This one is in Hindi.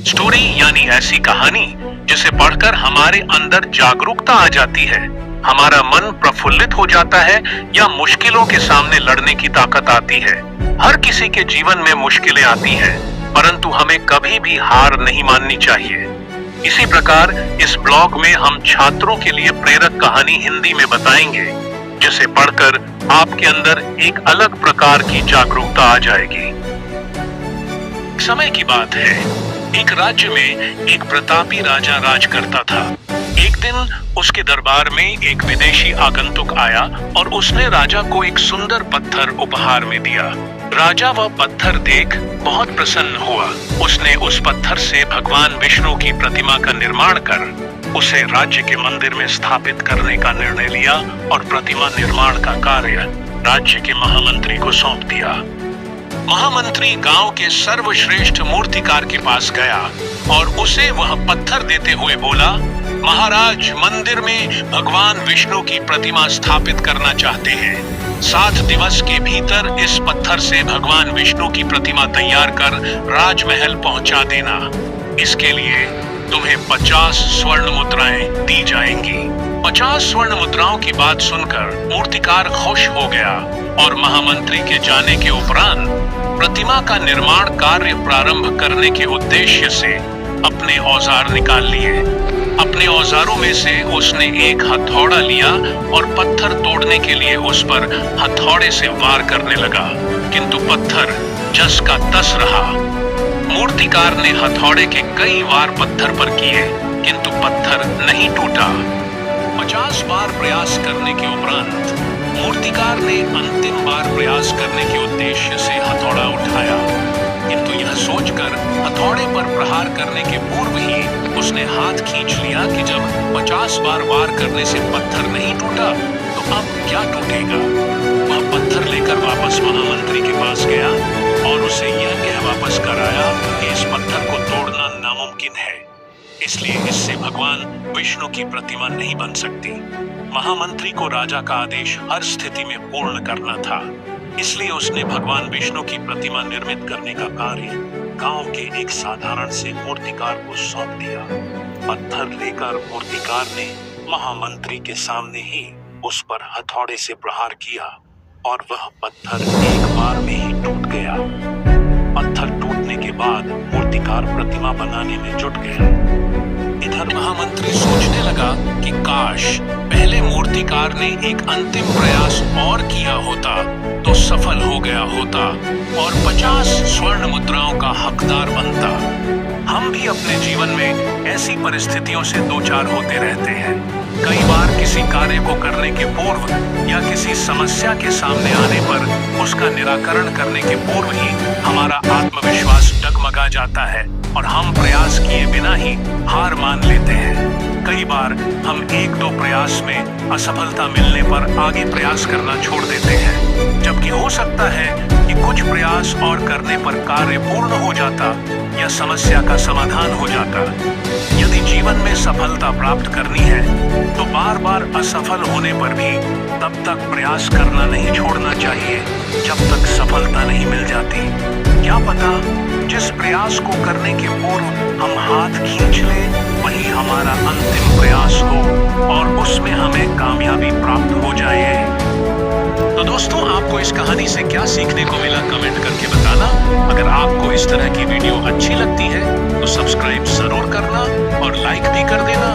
स्टोरी यानी ऐसी कहानी जिसे पढ़कर हमारे अंदर जागरूकता आ जाती है, हमारा मन प्रफुल्लित हो जाता है या मुश्किलों के सामने लड़ने की ताकत आती है। हर किसी के जीवन में मुश्किलें आती हैं, परंतु हमें कभी भी हार नहीं माननी चाहिए। इसी प्रकार इस ब्लॉग में हम छात्रों के लिए प्रेरक कहानी हिंदी में बताएंगे, जिसे पढ़कर आपके अंदर एक अलग प्रकार की जागरूकता आ जाएगी। समय की बात है, एक राज्य में एक प्रतापी राजा राज करता था। एक दिन उसके दरबार में एक विदेशी आगंतुक आया और उसने राजा को एक सुंदर पत्थर उपहार में दिया। राजा वह पत्थर देख बहुत प्रसन्न हुआ। उसने उस पत्थर से भगवान विष्णु की प्रतिमा का निर्माण कर उसे राज्य के मंदिर में स्थापित करने का निर्णय लिया और प्रतिमा निर्माण का कार्य राज्य के महामंत्री को सौंप दिया। महामंत्री गांव के सर्वश्रेष्ठ मूर्तिकार के पास गया और उसे वह पत्थर देते हुए बोला, महाराज, मंदिर में भगवान विष्णु की प्रतिमा स्थापित करना चाहते हैं। 7 दिवस के भीतर इस पत्थर से भगवान विष्णु की प्रतिमा तैयार कर राजमहल पहुंचा देना। इसके लिए तुम्हें 50 स्वर्ण मुद्राएं दी जाएंगी। 50 स्वर्ण मुद्राओं की बात सुनकर मूर्तिकार खुश हो गया और महामंत्री के जाने के उपरांत प्रतिमा का निर्माण कार्य प्रारंभ करने के उद्देश्य से अपने औजार निकाल लिए। अपने औजारों में से उसने एक हथौड़ा लिया और पत्थर तोड़ने के लिए उस पर हथौड़े से वार करने लगा, किंतु पत्थर जस का तस रहा। मूर्तिकार ने हथौड़े के कई वार पत्थर पर किए, किंतु पत्थर नहीं टूटा। 50 बार प्रयास करने के उपरांत मूर्तिकार ने अंतिम बार प्रयास करने के उद्देश्य से हथौड़ा उठाया, किंतु यह सोचकर हथौड़े पर प्रहार करने के पूर्व ही उसने हाथ खींच लिया कि जब 50 बार वार करने से पत्थर नहीं टूटा तो अब क्या टूटेगा। वह पत्थर लेकर वापस महामंत्री के पास गया और उसे यह कह वापस कराया कि इस पत्थर को तोड़ना नामुमकिन है, इसलिए इससे भगवान विष्णु की प्रतिमा नहीं बन सकती। महामंत्री को राजा का आदेश हर स्थिति में पूर्ण करना था, इसलिए उसने भगवान विष्णु की प्रतिमा निर्मित करने का कार्य गांव के एक साधारण से मूर्तिकार को सौंप दिया। पत्थर लेकर मूर्तिकार ने महामंत्री के सामने ही उस पर हथौड़े से प्रहार किया और वह पत्थर एक बार में ही टूट गया। पत्थर टूटने के बाद मूर्तिकार प्रतिमा बनाने में जुट गया। इधर महामंत्री सोचने लगा कि काश पहले मूर्तिकार ने एक अंतिम प्रयास और किया होता तो सफल हो गया होता और 50 स्वर्ण मुद्राओं का हकदार बनता। हम भी अपने जीवन में ऐसी परिस्थितियों से दो चार होते रहते हैं। कई बार किसी कार्य को करने के पूर्व या किसी समस्या के सामने आने पर उसका निराकरण करने के पूर्व ही हमारा आत्मविश्वास डगमगा जाता है और हम प्रयास किए बिना ही हार मान लेते हैं। कई बार हम 1-2 प्रयास में असफलता मिलने पर आगे प्रयास करना छोड़ देते हैं, जबकि हो सकता है कि कुछ प्रयास और करने पर कार्य पूर्ण हो जाता या समस्या का समाधान हो जाता। यदि जीवन में सफलता प्राप्त करनी है तो बार बार असफल होने पर भी तब तक प्रयास करना नहीं छोड़ना चाहिए जब तक सफलता नहीं मिल जाती। क्या पता जिस प्रयास को करने के पूर्व हम हाथ खींच लें वही हमारा अंतिम प्रयास हो और उसमें हमें कामयाबी प्राप्त हो जाए। तो दोस्तों, आपको इस कहानी से क्या सीखने को मिला कमेंट करके बताना। अगर आपको इस तरह की वीडियो अच्छी लगती है तो सब्सक्राइब जरूर करना और लाइक भी कर देना।